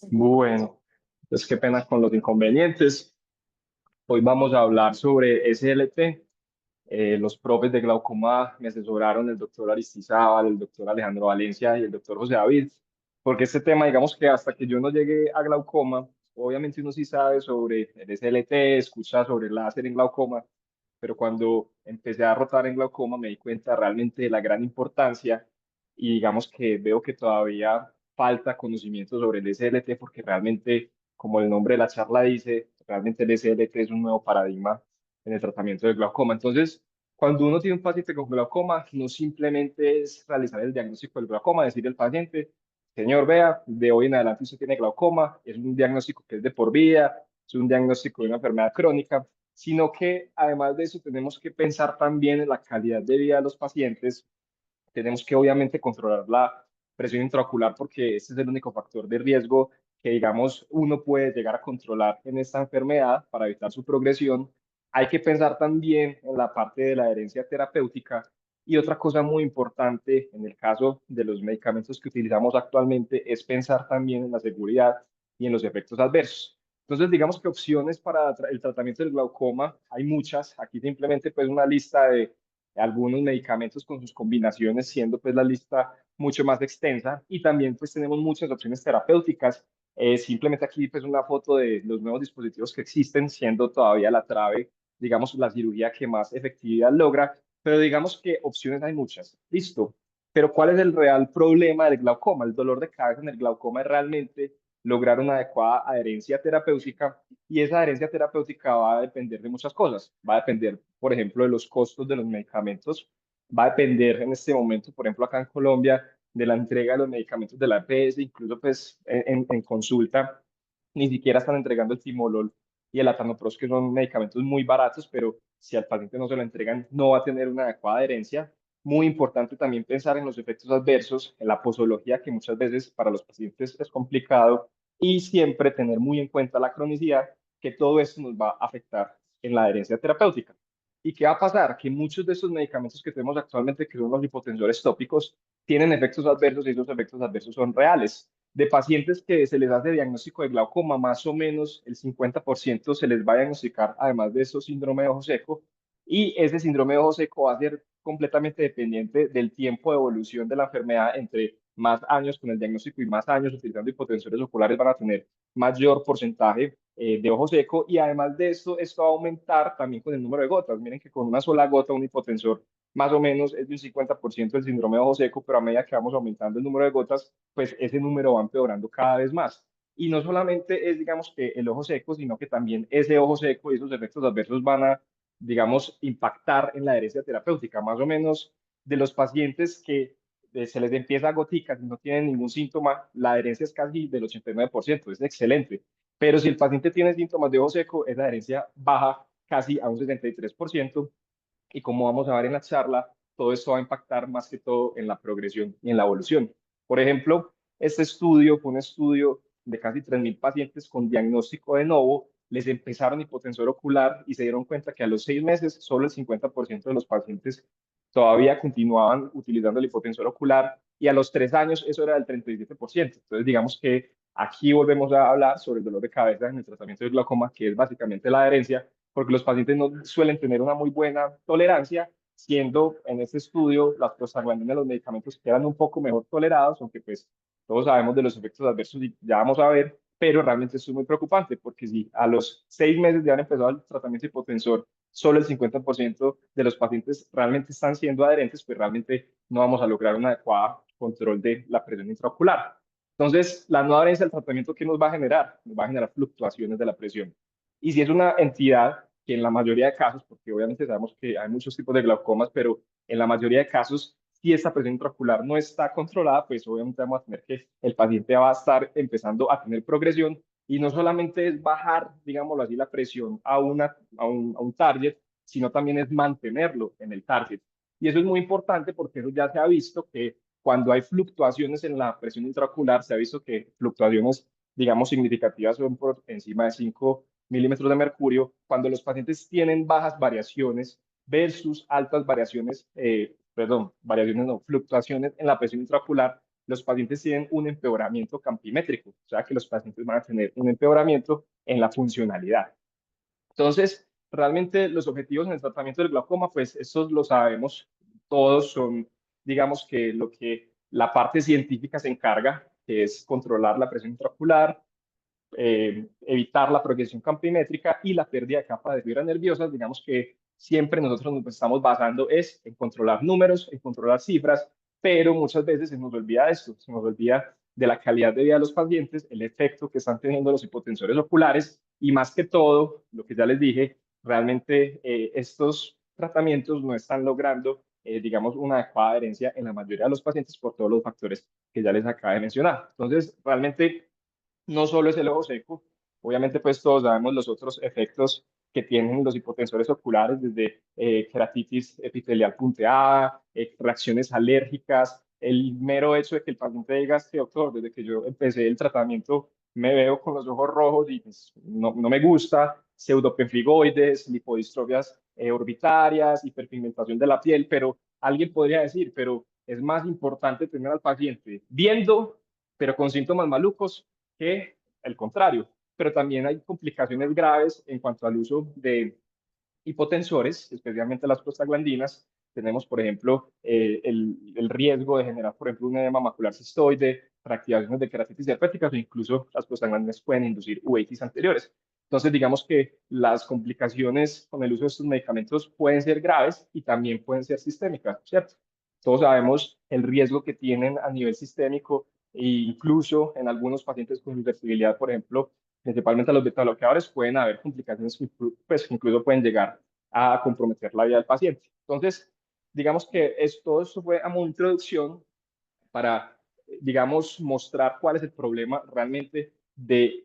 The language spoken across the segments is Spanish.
Bueno, pues qué pena con los inconvenientes. Hoy vamos a hablar sobre SLT. Los profes de glaucoma me asesoraron el doctor Aristizábal, el doctor Alejandro Valencia y el doctor José David, porque este tema, digamos que hasta que yo no llegué a glaucoma, obviamente uno sí sabe sobre el SLT, escucha sobre el láser en glaucoma, pero cuando empecé a rotar en glaucoma me di cuenta realmente de la gran importancia y digamos que veo que todavía falta conocimiento sobre el SLT porque realmente, como el nombre de la charla dice, realmente el SLT es un nuevo paradigma en el tratamiento del glaucoma. Entonces, cuando uno tiene un paciente con glaucoma, no simplemente es realizar el diagnóstico del glaucoma, decirle al paciente, señor, vea, de hoy en adelante usted tiene glaucoma, es un diagnóstico que es de por vida, es un diagnóstico de una enfermedad crónica, sino que además de eso tenemos que pensar también en la calidad de vida de los pacientes. Tenemos que obviamente controlar la presión intraocular porque este es el único factor de riesgo que, digamos, uno puede llegar a controlar en esta enfermedad para evitar su progresión. Hay que pensar también en la parte de la adherencia terapéutica. Y otra cosa muy importante en el caso de los medicamentos que utilizamos actualmente es pensar también en la seguridad y en los efectos adversos. Entonces, digamos que opciones para el tratamiento del glaucoma hay muchas. Aquí simplemente pues una lista de algunos medicamentos con sus combinaciones, siendo pues la lista mucho más extensa. Y también pues tenemos muchas opciones terapéuticas. Simplemente aquí pues una foto de los nuevos dispositivos que existen, siendo todavía la trave, digamos, la cirugía que más efectividad logra, pero digamos que opciones hay muchas. Listo. Pero ¿cuál es el real problema del glaucoma? El dolor de cabeza en el glaucoma es realmente lograr una adecuada adherencia terapéutica y esa adherencia terapéutica va a depender de muchas cosas. Va a depender, por ejemplo, de los costos de los medicamentos. Va a depender en este momento, por ejemplo, acá en Colombia, de la entrega de los medicamentos de la EPS, incluso pues en consulta, ni siquiera están entregando el Timolol y el Latanoprost, que son medicamentos muy baratos, pero si al paciente no se lo entregan, no va a tener una adecuada adherencia. Muy importante también pensar en los efectos adversos, en la posología, que muchas veces para los pacientes es complicado, y siempre tener muy en cuenta la cronicidad, que todo esto nos va a afectar en la adherencia terapéutica. ¿Y qué va a pasar? Que muchos de estos medicamentos que tenemos actualmente, que son los hipotensores tópicos, tienen efectos adversos y esos efectos adversos son reales. De pacientes que se les hace diagnóstico de glaucoma, más o menos el 50% se les va a diagnosticar, además de eso, síndrome de ojo seco. Y ese síndrome de ojo seco va a ser completamente dependiente del tiempo de evolución de la enfermedad. Entre más años con el diagnóstico y más años utilizando hipotensores oculares van a tener mayor porcentaje de ojo seco, y además de esto va a aumentar también con el número de gotas. Miren que con una sola gota un hipotensor más o menos es de un 50% del síndrome de ojo seco, pero a medida que vamos aumentando el número de gotas, pues ese número va empeorando cada vez más. Y no solamente es, digamos, que el ojo seco, sino que también ese ojo seco y esos efectos adversos van a, digamos, impactar en la adherencia terapéutica. Más o menos de los pacientes que se les empieza goticas y no tienen ningún síntoma, la adherencia es casi del 89%, es excelente. Pero si el paciente tiene síntomas de ojo seco, esa adherencia baja casi a un 63%. Y como vamos a ver en la charla, todo esto va a impactar más que todo en la progresión y en la evolución. Por ejemplo, este estudio fue un estudio de casi 3.000 pacientes con diagnóstico de novo. Les empezaron hipotensor ocular y se dieron cuenta que a los 6 meses solo el 50% de los pacientes todavía continuaban utilizando el hipotensor ocular, y a los 3 años eso era del 37%. Entonces digamos que aquí volvemos a hablar sobre el dolor de cabeza en el tratamiento del glaucoma, que es básicamente la adherencia, porque los pacientes no suelen tener una muy buena tolerancia, siendo en este estudio las prostaglandinas de los medicamentos quedan un poco mejor tolerados, aunque pues todos sabemos de los efectos adversos y ya vamos a ver, pero realmente esto es muy preocupante, porque si a los 6 meses de haber empezado el tratamiento hipotensor, solo el 50% de los pacientes realmente están siendo adherentes, pues realmente no vamos a lograr un adecuado control de la presión intraocular. Entonces, la no adherencia al tratamiento, ¿qué nos va a generar? Nos va a generar fluctuaciones de la presión. Y si es una entidad que en la mayoría de casos, porque obviamente sabemos que hay muchos tipos de glaucomas, pero en la mayoría de casos, si esta presión intraocular no está controlada, pues obviamente vamos a tener que el paciente va a estar empezando a tener progresión, y no solamente es bajar, digámoslo así, la presión a un target, sino también es mantenerlo en el target. Y eso es muy importante porque eso ya se ha visto que cuando hay fluctuaciones en la presión intraocular, se ha visto que fluctuaciones, digamos, significativas son por encima de 5 milímetros de mercurio. Cuando los pacientes tienen bajas variaciones versus altas variaciones, perdón, variaciones no, fluctuaciones en la presión intraocular, los pacientes tienen un empeoramiento campimétrico, o sea que los pacientes van a tener un empeoramiento en la funcionalidad. Entonces, realmente los objetivos en el tratamiento del glaucoma, pues estos lo sabemos todos, son, digamos que lo que la parte científica se encarga, que es controlar la presión intraocular, evitar la progresión campimétrica y la pérdida de capa de fibras nerviosas. Digamos que siempre nosotros nos estamos basando es en controlar números, en controlar cifras, pero muchas veces se nos olvida esto, se nos olvida de la calidad de vida de los pacientes, el efecto que están teniendo los hipotensores oculares y más que todo, lo que ya les dije, realmente estos tratamientos no están logrando, digamos, una adecuada adherencia en la mayoría de los pacientes por todos los factores que ya les acabo de mencionar. Entonces, realmente no solo es el ojo seco, obviamente pues todos sabemos los otros efectos que tienen los hipotensores oculares, desde queratitis epitelial punteada, reacciones alérgicas, el mero hecho de que el paciente diga, que doctor, desde que yo empecé el tratamiento me veo con los ojos rojos y pues, no me gusta, pseudopemfigoides, lipodistrofias orbitarias, hiperpigmentación de la piel, pero alguien podría decir, pero es más importante tener al paciente viendo, pero con síntomas malucos, que el contrario. Pero también hay complicaciones graves en cuanto al uso de hipotensores, especialmente las prostaglandinas. Tenemos, por ejemplo, el riesgo de generar, por ejemplo, un edema macular cistoide, reactivaciones de queratitis herpéticas o incluso las prostaglandinas pueden inducir uveitis anteriores. Entonces, digamos que las complicaciones con el uso de estos medicamentos pueden ser graves y también pueden ser sistémicas, ¿cierto? Todos sabemos el riesgo que tienen a nivel sistémico e incluso en algunos pacientes con susceptibilidad, por ejemplo, principalmente a los beta-bloqueadores, pueden haber complicaciones que pues, incluso pueden llegar a comprometer la vida del paciente. Entonces, digamos que todo esto fue a modo de introducción para, digamos, mostrar cuál es el problema realmente de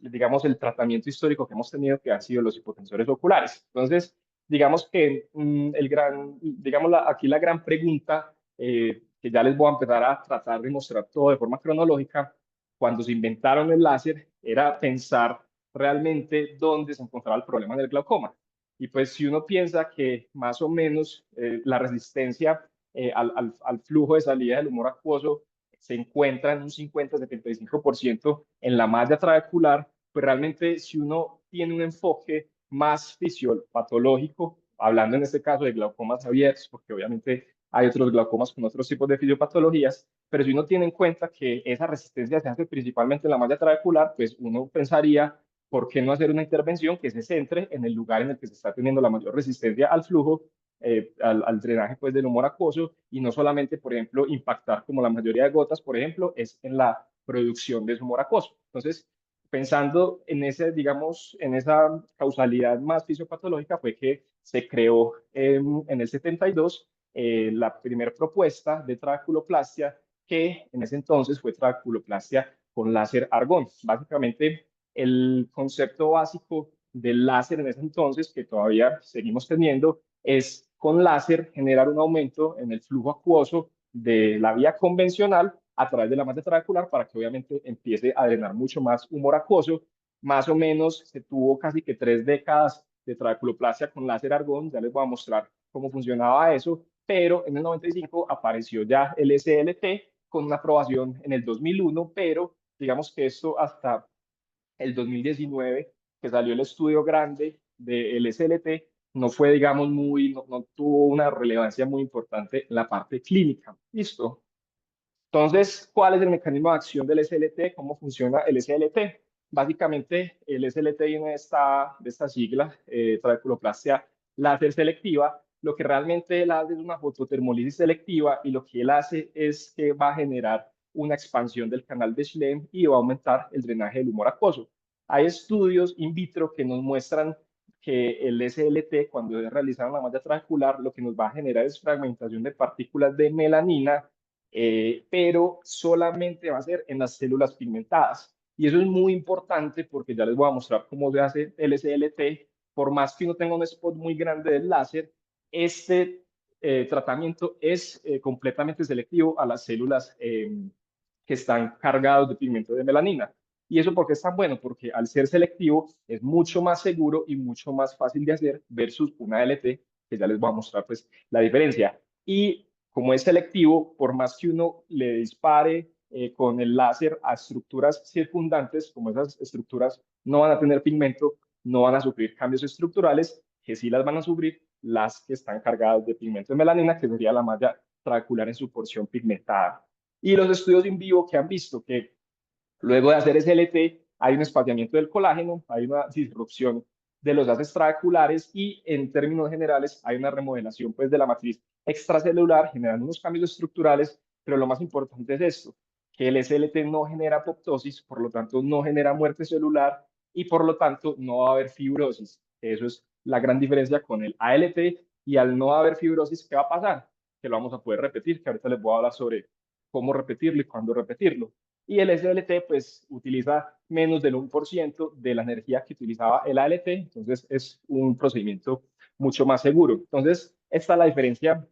digamos, el tratamiento histórico que hemos tenido, que han sido los hipotensores oculares. Entonces, digamos que digamos, aquí la gran pregunta, que ya les voy a empezar a tratar de mostrar todo de forma cronológica, cuando se inventaron el láser, era pensar realmente dónde se encontraba el problema del glaucoma. Y pues si uno piensa que más o menos la resistencia al flujo de salida del humor acuoso se encuentra en un 50-75% en la malla trabecular, pues realmente si uno tiene un enfoque más fisiopatológico, hablando en este caso de glaucomas abiertos, porque obviamente hay otros glaucomas con otros tipos de fisiopatologías, pero si uno tiene en cuenta que esa resistencia se hace principalmente en la malla trabecular, pues uno pensaría, ¿por qué no hacer una intervención que se centre en el lugar en el que se está teniendo la mayor resistencia al flujo, al drenaje pues, del humor acuoso y no solamente, por ejemplo, impactar como la mayoría de gotas, por ejemplo, es en la producción de ese humor acuoso? Entonces, pensando en ese, digamos, en esa causalidad más fisiopatológica fue que se creó en el 72 la primera propuesta de trabeculoplastia, que en ese entonces fue trabeculoplastia con láser argón. Básicamente, el concepto básico del láser en ese entonces, que todavía seguimos teniendo, es con láser generar un aumento en el flujo acuoso de la vía convencional a través de la malla trabecular para que obviamente empiece a drenar mucho más humor acuoso. Más o menos se tuvo casi que 3 décadas de trabeculoplastia con láser argón, ya les voy a mostrar cómo funcionaba eso, pero en el 95 apareció ya el SLT con una aprobación en el 2001, pero digamos que esto hasta el 2019, que salió el estudio grande del SLT, no fue, digamos, no tuvo una relevancia muy importante en la parte clínica. ¿Listo? Entonces, ¿cuál es el mecanismo de acción del SLT? ¿Cómo funciona el SLT? Básicamente, el SLT viene de esta sigla, trabeculoplastia láser selectiva. Lo que realmente él hace es una fototermólisis selectiva y lo que él hace es que va a generar una expansión del canal de Schlemm y va a aumentar el drenaje del humor acuoso. Hay estudios in vitro que nos muestran que el SLT, cuando es realizado en la malla trabecular, lo que nos va a generar es fragmentación de partículas de melanina, pero solamente va a ser en las células pigmentadas. Y eso es muy importante porque ya les voy a mostrar cómo se hace el SLT. Por más que uno tenga un spot muy grande del láser, este tratamiento es completamente selectivo a las células que están cargadas de pigmento de melanina. ¿Y eso por qué es tan bueno? Porque al ser selectivo es mucho más seguro y mucho más fácil de hacer versus una LT, que ya les voy a mostrar pues la diferencia. Y como es selectivo, por más que uno le dispare con el láser a estructuras circundantes, como esas estructuras no van a tener pigmento, no van a sufrir cambios estructurales, que sí las van a sufrir las que están cargadas de pigmento de melanina, que sería la malla trabecular en su porción pigmentada. Y los estudios in vivo que han visto que luego de hacer SLT, hay un espaciamiento del colágeno, hay una disrupción de los haces trabeculares y en términos generales hay una remodelación pues, de la matriz extracelular, generando unos cambios estructurales, pero lo más importante es esto, que el SLT no genera apoptosis, por lo tanto no genera muerte celular y por lo tanto no va a haber fibrosis. Eso es la gran diferencia con el ALT y al no haber fibrosis, ¿qué va a pasar? Que lo vamos a poder repetir, que ahorita les voy a hablar sobre cómo repetirlo y cuándo repetirlo. Y el SLT pues utiliza menos del 1% de la energía que utilizaba el ALT, entonces es un procedimiento mucho más seguro. Entonces, esta es la diferencia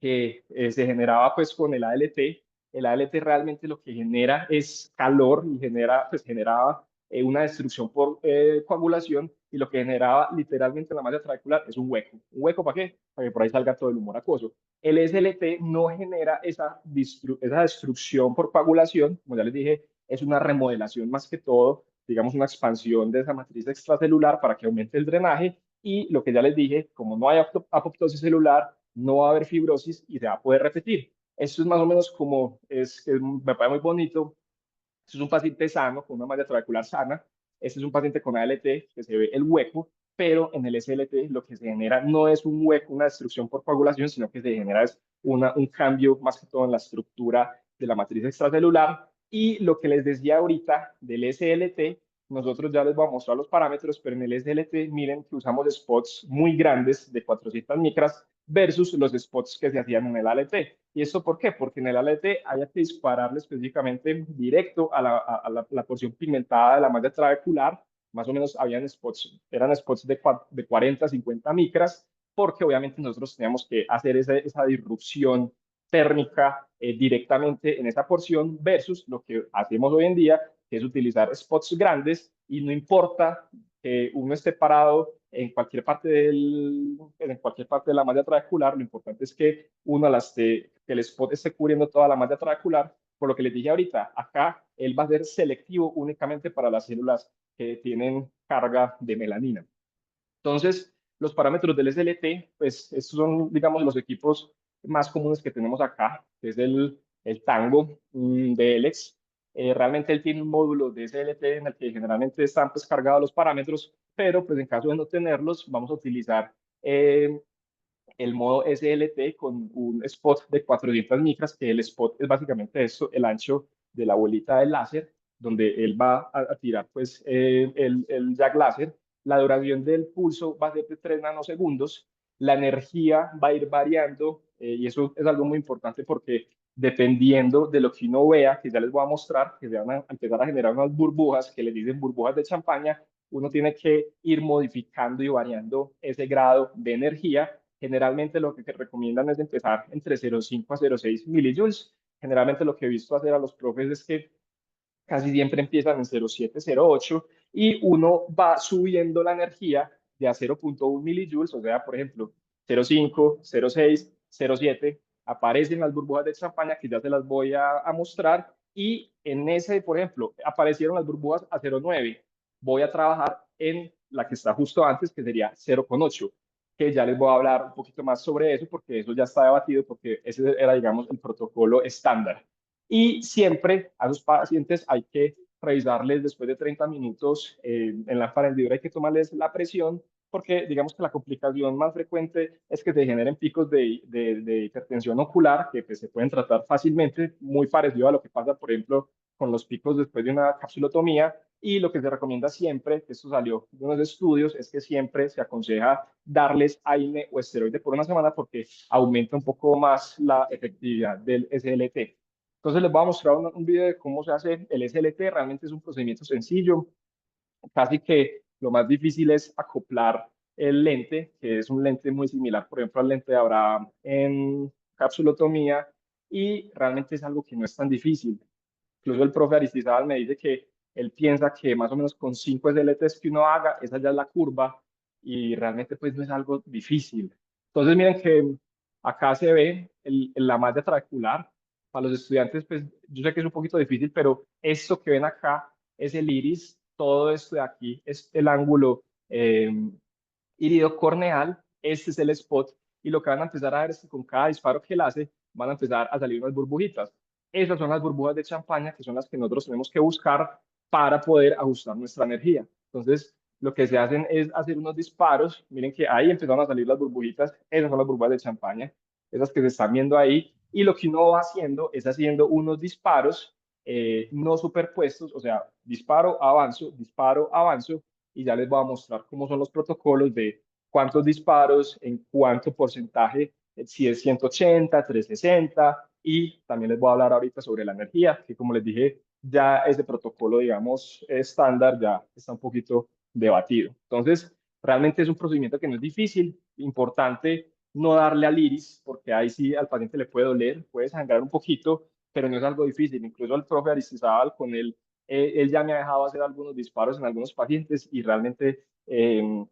que se generaba pues con el ALT. El ALT realmente lo que genera es calor y generaba una destrucción por coagulación y lo que generaba literalmente en la malla trabecular es un hueco. ¿Un hueco para qué? Para que por ahí salga todo el humor acuoso. El SLT no genera esa destrucción por coagulación, como ya les dije, es una remodelación más que todo, digamos una expansión de esa matriz extracelular para que aumente el drenaje y lo que ya les dije, como no hay apoptosis celular, no va a haber fibrosis y se va a poder repetir. Esto es más o menos como, me parece muy bonito, este es un paciente sano, con una malla trabecular sana, este es un paciente con ALT, que se ve el hueco, pero en el SLT lo que se genera no es un hueco, una destrucción por coagulación, sino que se genera es un cambio más que todo en la estructura de la matriz extracelular. Y lo que les decía ahorita del SLT, nosotros ya les vamos a mostrar los parámetros, pero en el SLT miren que usamos spots muy grandes de 400 micras versus los spots que se hacían en el ALT. ¿Y esto por qué? Porque en el ALT había que dispararle específicamente directo a la porción pigmentada de la malla trabecular. Más o menos habían spots, eran spots de 40, 50 micras, porque obviamente nosotros teníamos que hacer esa disrupción térmica directamente en esa porción versus lo que hacemos hoy en día, que es utilizar spots grandes y no importa que uno esté parado en cualquier parte de la malla trabecular, lo importante es que que el spot esté cubriendo toda la malla trabecular, por lo que les dije ahorita, acá él va a ser selectivo únicamente para las células que tienen carga de melanina. Entonces, los parámetros del SLT, pues estos son, digamos, los equipos más comunes que tenemos acá, que es el Tango de Elex. Realmente él tiene un módulo de SLT en el que generalmente están pues, cargados los parámetros, pero pues en caso de no tenerlos, vamos a utilizar el modo SLT con un spot de 400 micras, que el spot es básicamente esto, el ancho de la bolita del láser, donde él va a tirar pues el jack láser. La duración del pulso va a ser de 3 nanosegundos. La energía va a ir variando y eso es algo muy importante porque dependiendo de lo que uno vea, que ya les voy a mostrar, que se van a empezar a generar unas burbujas que le dicen burbujas de champaña, uno tiene que ir modificando y variando ese grado de energía. Generalmente lo que recomiendan es empezar entre 0,5 a 0,6 milijoules. Generalmente lo que he visto hacer a los profes es que casi siempre empiezan en 0,7, 0,8 y uno va subiendo la energía de a 0,1 milijoules, o sea, por ejemplo, 0,5, 0,6, 0,7, aparecen las burbujas de champaña que ya se las voy a mostrar y en ese, por ejemplo, aparecieron las burbujas a 0,9. Voy a trabajar en la que está justo antes, que sería 0,8, que ya les voy a hablar un poquito más sobre eso porque eso ya está debatido porque ese era, digamos, el protocolo estándar. Y siempre a los pacientes hay que revisarles después de 30 minutos en la farendidura, hay que tomarles la presión, porque digamos que la complicación más frecuente es que se generen picos de hipertensión ocular, que pues, se pueden tratar fácilmente, muy parecido a lo que pasa, por ejemplo, con los picos después de una capsulotomía. Y lo que se recomienda siempre, que esto salió de unos estudios, es que siempre se aconseja darles AINE o esteroide por una semana porque aumenta un poco más la efectividad del SLT. Entonces les voy a mostrar un video de cómo se hace el SLT. Realmente es un procedimiento sencillo. Casi que lo más difícil es acoplar el lente, que es un lente muy similar, por ejemplo, al lente de Abraham en capsulotomía, y realmente es algo que no es tan difícil. Incluso el profe Aristizábal me dice que él piensa que más o menos con 5 SLTs que uno haga, esa ya es la curva, y realmente pues no es algo difícil. Entonces miren que Acá se ve la malla trabecular. Para los estudiantes, pues yo sé que es un poquito difícil, pero esto que ven acá es el iris, todo esto de aquí es el ángulo iridocorneal, este es el spot, y lo que van a empezar a ver es que con cada disparo que él hace, van a empezar a salir unas burbujitas. Esas son las burbujas de champaña, que son las que nosotros tenemos que buscar para poder ajustar nuestra energía. Entonces, lo que se hacen es hacer unos disparos. Miren que ahí empezaron a salir las burbujitas. Esas son las burbujas de champaña, esas que se están viendo ahí. Y lo que uno va haciendo es haciendo unos disparos no superpuestos, o sea, disparo, avanzo, y ya les voy a mostrar cómo son los protocolos de cuántos disparos, en cuánto porcentaje, si es 180, 360, y también les voy a hablar ahorita sobre la energía, que como les dije, ya ese protocolo, digamos, estándar ya está un poquito debatido. Entonces, realmente es un procedimiento que no es difícil, importante no darle al iris, porque ahí sí al paciente le puede doler, puede sangrar un poquito, pero no es algo difícil. Incluso el profe Aristizábal con él ya me ha dejado hacer algunos disparos en algunos pacientes y realmente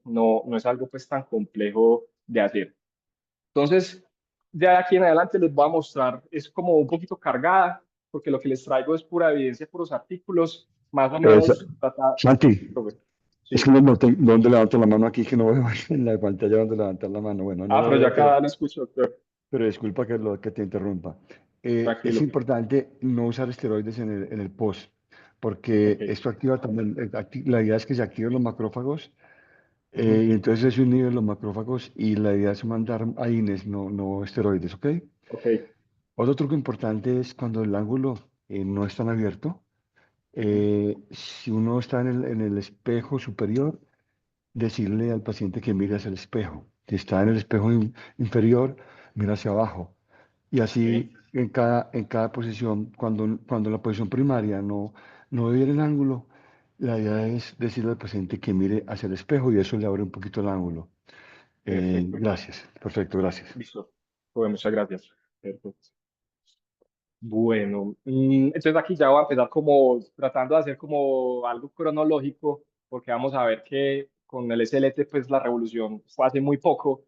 no es algo pues tan complejo de hacer. Entonces, de aquí en adelante les voy a mostrar, es como un poquito cargada, porque lo que les traigo es pura evidencia, puros artículos, más o Pero, menos trata, Santi, es que sí. no noté dónde levanto la mano aquí, que no veo en la pantalla dónde levantar la mano. Bueno, no Ah, la pero yo veo, acá lo escucho, doctor. pero disculpa que te interrumpa. Es Tranquilo. importante no usar esteroides en el post, Ok, porque esto activa también, la idea es que se activen los macrófagos, ujú, y entonces es un nivel los macrófagos y la idea es mandar AINES, no esteroides, ¿ok? ok, Otro truco importante es cuando el ángulo no es tan abierto. ujú, Si uno está en el espejo superior, decirle al paciente que mire hacia el espejo. Si está en el espejo inferior, mira hacia abajo. Y ok, así en cada posición, cuando la posición primaria no ve bien el ángulo, la idea es decirle al paciente que mire hacia el espejo y eso le abre un poquito el ángulo. perfecto, Gracias. Perfecto, gracias. listo. Bueno, muchas gracias. Perfecto. Bueno, entonces aquí ya voy a empezar como tratando de hacer como algo cronológico, porque vamos a ver que con el SLT pues la revolución fue hace muy poco,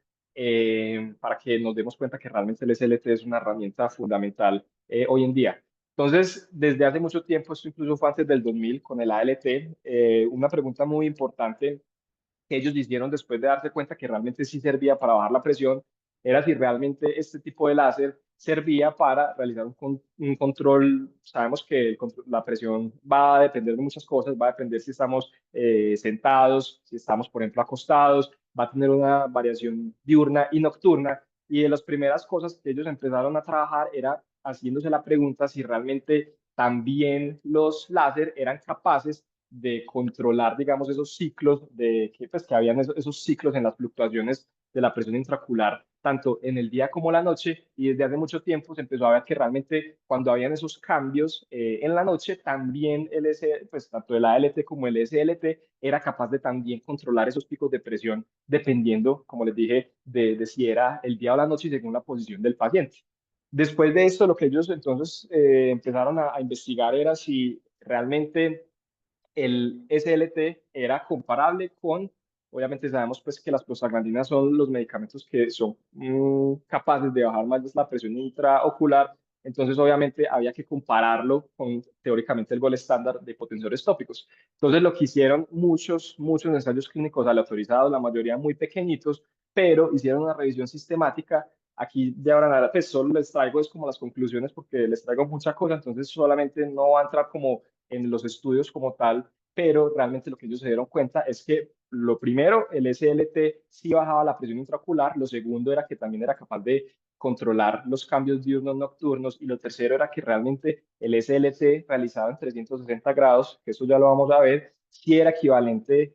para que nos demos cuenta que realmente el SLT es una herramienta fundamental hoy en día. Entonces, desde hace mucho tiempo, esto incluso fue antes del 2000 con el ALT, una pregunta muy importante que ellos hicieron después de darse cuenta que realmente sí servía para bajar la presión, era si realmente este tipo de láser servía para realizar un control. Sabemos que la presión va a depender de muchas cosas, va a depender si estamos sentados, si estamos, por ejemplo, acostados, va a tener una variación diurna y nocturna. Y de las primeras cosas que ellos empezaron a trabajar era haciéndose la pregunta si realmente también los láser eran capaces de controlar, digamos, esos ciclos pues, que habían esos ciclos en las fluctuaciones de la presión intraocular, tanto en el día como la noche, y desde hace mucho tiempo se empezó a ver que realmente cuando habían esos cambios en la noche, también pues tanto el ALT como el SLT era capaz de también controlar esos picos de presión, dependiendo, como les dije, de si era el día o la noche y según la posición del paciente. Después de esto, lo que ellos entonces empezaron a investigar era si realmente el SLT era comparable con, obviamente sabemos pues que las prostaglandinas son los medicamentos que son capaces de bajar más la presión intraocular, entonces obviamente había que compararlo con teóricamente el gol estándar de potensores tópicos. Entonces lo que hicieron muchos ensayos clínicos aleatorizados, la mayoría muy pequeñitos, pero hicieron una revisión sistemática. Aquí de ahora en adelante pues, solo les traigo es como las conclusiones porque les traigo mucha cosa, entonces solamente no va a entrar como en los estudios como tal, pero realmente lo que ellos se dieron cuenta es que lo primero, el SLT sí bajaba la presión intraocular, lo segundo era que también era capaz de controlar los cambios diurnos nocturnos y lo tercero era que realmente el SLT realizado en 360 grados, que eso ya lo vamos a ver, sí era equivalente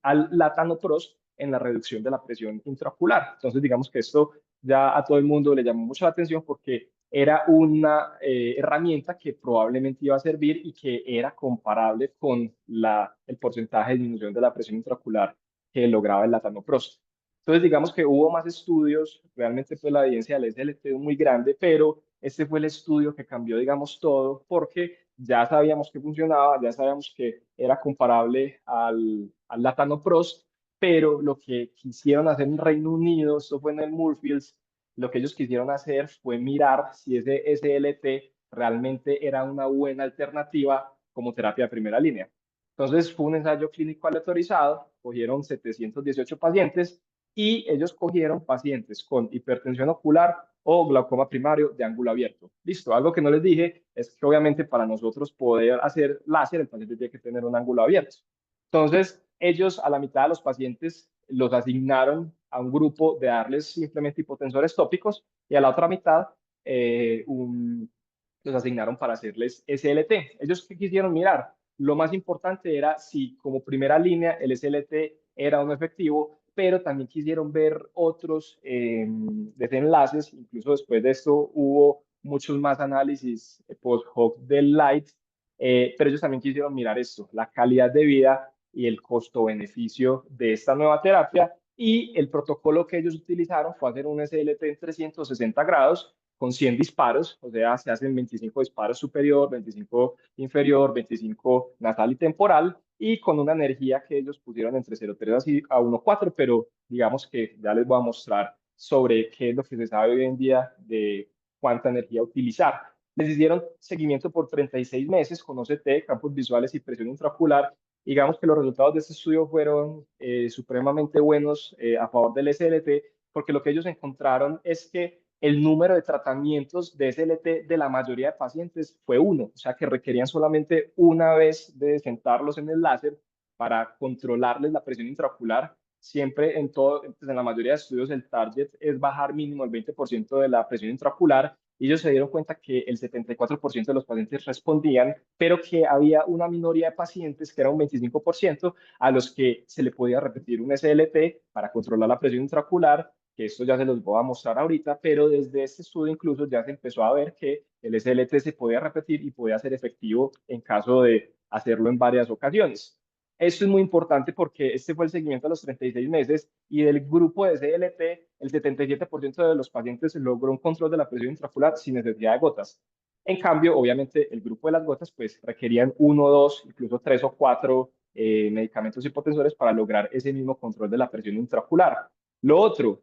al latanoprost en la reducción de la presión intraocular. Entonces digamos que esto ya a todo el mundo le llamó mucho la atención porque era una herramienta que probablemente iba a servir y que era comparable con el porcentaje de disminución de la presión intraocular que lograba el latanoprost. Entonces, digamos que hubo más estudios, realmente pues la evidencia del SLT es muy grande, pero este fue el estudio que cambió, digamos, todo, porque ya sabíamos que funcionaba, ya sabíamos que era comparable al latanoprost, pero lo que quisieron hacer en Reino Unido, esto fue en el Moorfields, lo que ellos quisieron hacer fue mirar si ese SLT realmente era una buena alternativa como terapia de primera línea. Entonces fue un ensayo clínico aleatorizado, cogieron 718 pacientes y ellos cogieron pacientes con hipertensión ocular o glaucoma primario de ángulo abierto. Listo, algo que no les dije es que obviamente para nosotros poder hacer láser, el paciente tiene que tener un ángulo abierto. Entonces, ellos a la mitad de los pacientes los asignaron a un grupo de darles simplemente hipotensores tópicos y a la otra mitad los asignaron para hacerles SLT. Ellos qué quisieron mirar. Lo más importante era si como primera línea el SLT era un efectivo, pero también quisieron ver otros desenlaces. Incluso después de esto hubo muchos más análisis post-hoc del LIGHT, pero ellos también quisieron mirar esto, la calidad de vida y el costo-beneficio de esta nueva terapia. Y el protocolo que ellos utilizaron fue hacer un SLT en 360 grados con 100 disparos, o sea, se hacen 25 disparos superior, 25 inferior, 25 nasal y temporal, y con una energía que ellos pusieron entre 0,3 a 1,4, pero digamos que ya les voy a mostrar sobre qué es lo que se sabe hoy en día de cuánta energía utilizar. Les hicieron seguimiento por 36 meses con OCT, campos visuales y presión intraocular. Digamos que los resultados de este estudio fueron supremamente buenos a favor del SLT, porque lo que ellos encontraron es que el número de tratamientos de SLT de la mayoría de pacientes fue uno, o sea que requerían solamente una vez de sentarlos en el láser para controlarles la presión intraocular. Siempre en todo, pues en la mayoría de estudios el target es bajar mínimo el 20% de la presión intraocular y ellos se dieron cuenta que el 74% de los pacientes respondían, pero que había una minoría de pacientes, que era un 25%, a los que se le podía repetir un SLT para controlar la presión intraocular, que esto ya se los voy a mostrar ahorita, pero desde este estudio incluso ya se empezó a ver que el SLT se podía repetir y podía ser efectivo en caso de hacerlo en varias ocasiones. Esto es muy importante porque este fue el seguimiento a los 36 meses y del grupo de SLT, el 77% de los pacientes logró un control de la presión intraocular sin necesidad de gotas. En cambio, obviamente, el grupo de las gotas pues requerían uno, dos, incluso tres o cuatro medicamentos hipotensores para lograr ese mismo control de la presión intraocular. Lo otro,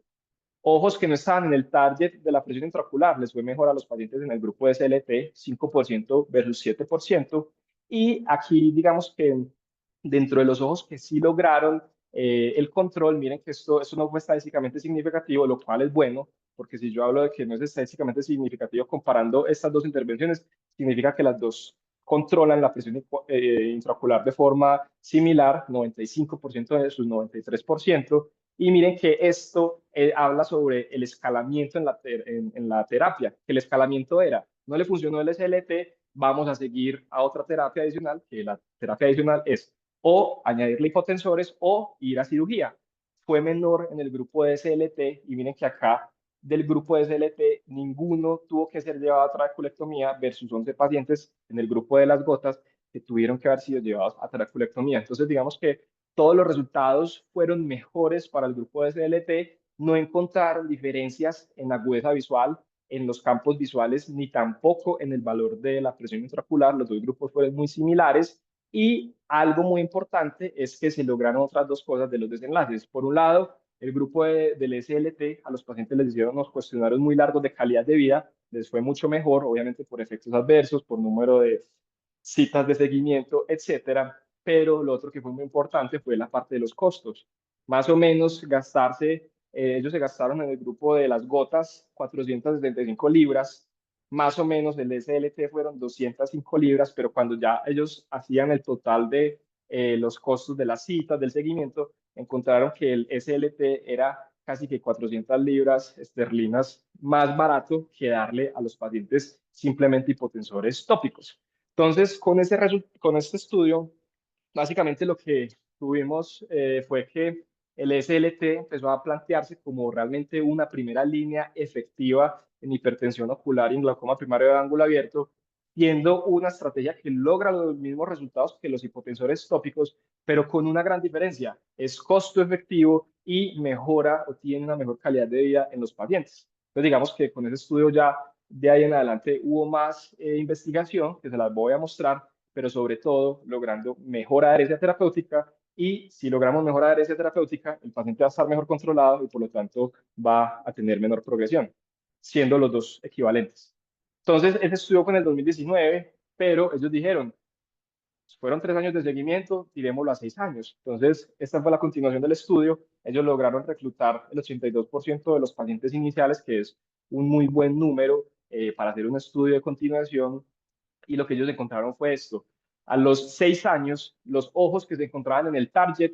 ojos que no estaban en el target de la presión intraocular, les fue mejor a los pacientes en el grupo de SLT, 5% versus 7%. Y aquí, digamos que dentro de los ojos que sí lograron el control, miren que esto no fue estadísticamente significativo, lo cual es bueno, porque si yo hablo de que no es estadísticamente significativo comparando estas dos intervenciones, significa que las dos controlan la presión intraocular de forma similar, 95% de sus 93%. Y miren que esto habla sobre el escalamiento en la terapia, que el escalamiento era, no le funcionó el SLT, vamos a seguir a otra terapia adicional, que la terapia adicional es o añadirle hipotensores o ir a cirugía. Fue menor en el grupo de SLT y miren que acá del grupo de SLT ninguno tuvo que ser llevado a trabeculectomía versus 11 pacientes en el grupo de las gotas que tuvieron que haber sido llevados a trabeculectomía. Entonces digamos que todos los resultados fueron mejores para el grupo de SLT, no encontraron diferencias en agudeza visual, en los campos visuales, ni tampoco en el valor de la presión intraocular. Los dos grupos fueron muy similares y algo muy importante es que se lograron otras dos cosas de los desenlaces. Por un lado, el grupo del SLT, a los pacientes les hicieron unos cuestionarios muy largos de calidad de vida, les fue mucho mejor, obviamente por efectos adversos, por número de citas de seguimiento, etcétera. Pero lo otro que fue muy importante fue la parte de los costos. Más o menos ellos se gastaron en el grupo de las gotas 475 libras, más o menos el SLT fueron 205 libras, pero cuando ya ellos hacían el total de los costos de las citas, del seguimiento, encontraron que el SLT era casi que 400 libras esterlinas más barato que darle a los pacientes simplemente hipotensores tópicos. Entonces, con este estudio, básicamente lo que tuvimos fue que el SLT empezó a plantearse como realmente una primera línea efectiva en hipertensión ocular y en glaucoma primario de ángulo abierto, siendo una estrategia que logra los mismos resultados que los hipotensores tópicos, pero con una gran diferencia. Es costo efectivo y mejora o tiene una mejor calidad de vida en los pacientes. Entonces, digamos que con ese estudio ya de ahí en adelante hubo más investigación, que se las voy a mostrar, pero sobre todo logrando mejor adherencia terapéutica. Y si logramos mejor adherencia terapéutica, el paciente va a estar mejor controlado y por lo tanto va a tener menor progresión. siendo los dos equivalentes. Entonces, ese estudio fue en el 2019, pero ellos dijeron, fueron 3 años de seguimiento, tirémoslo a 6 años. Entonces, esta fue la continuación del estudio. Ellos lograron reclutar el 82% de los pacientes iniciales, que es un muy buen número para hacer un estudio de continuación, y lo que ellos encontraron fue esto. A los 6 años, los ojos que se encontraban en el target,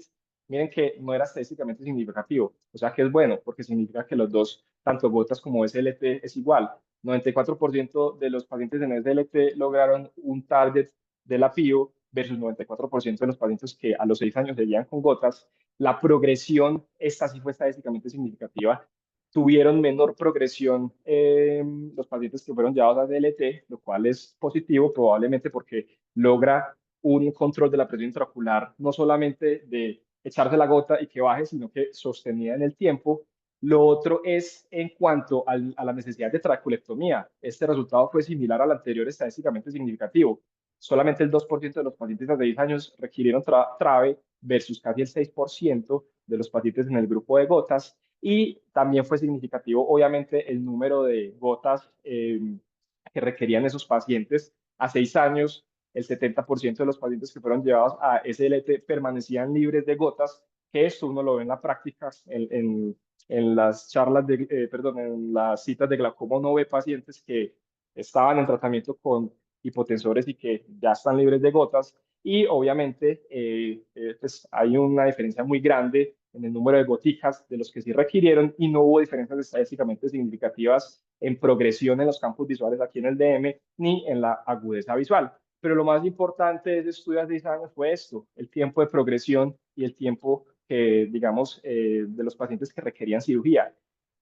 miren que no era estadísticamente significativo, o sea que es bueno, porque significa que los dos, tanto gotas como SLT, es igual. 94% de los pacientes en SLT lograron un target de la PIO versus 94% de los pacientes que a los 6 años seguían con gotas. La progresión, esta sí fue estadísticamente significativa, tuvieron menor progresión los pacientes que fueron llevados a DLT, lo cual es positivo probablemente porque logra un control de la presión intraocular, no solamente de echarse la gota y que baje, sino que sostenida en el tiempo. Lo otro es en cuanto a la necesidad de traculectomía. Este resultado fue similar al anterior, estadísticamente significativo. Solamente el 2% de los pacientes de 10 años requirieron trave versus casi el 6% de los pacientes en el grupo de gotas. Y también fue significativo, obviamente, el número de gotas que requerían esos pacientes. A 6 años, el 70% de los pacientes que fueron llevados a SLT permanecían libres de gotas, que esto uno lo ve en la práctica, en las charlas perdón, en las citas de glaucoma uno ve pacientes que estaban en tratamiento con hipotensores y que ya están libres de gotas. Y obviamente pues hay una diferencia muy grande en el número de goticas de los que sí requirieron y no hubo diferencias estadísticamente significativas en progresión en los campos visuales aquí en el DM ni en la agudeza visual. Pero lo más importante de ese estudio de 6 años fue esto, el tiempo de progresión y el tiempo que, digamos, de los pacientes que requerían cirugía.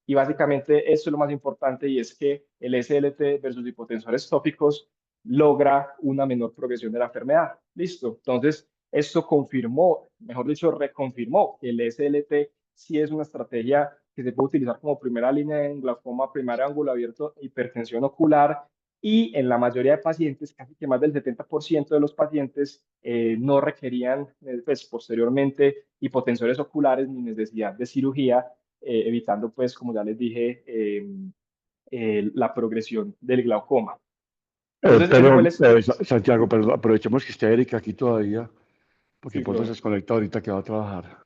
Y básicamente esto es lo más importante y es que el SLT versus hipotensores tópicos logra una menor progresión de la enfermedad. Listo. Entonces, esto confirmó, mejor dicho, reconfirmó que el SLT sí es una estrategia que se puede utilizar como primera línea en glaucoma primario ángulo abierto, hipertensión ocular, y en la mayoría de pacientes, casi que más del 70% de los pacientes no requerían pues, posteriormente hipotensores oculares ni necesidad de cirugía, evitando pues, como ya les dije, la progresión del glaucoma. Entonces, ese fue el Perdón, estudio. Santiago, perdón, aprovechemos que está Erika aquí todavía, porque Sí, pronto se profe. desconecta ahorita que va a trabajar.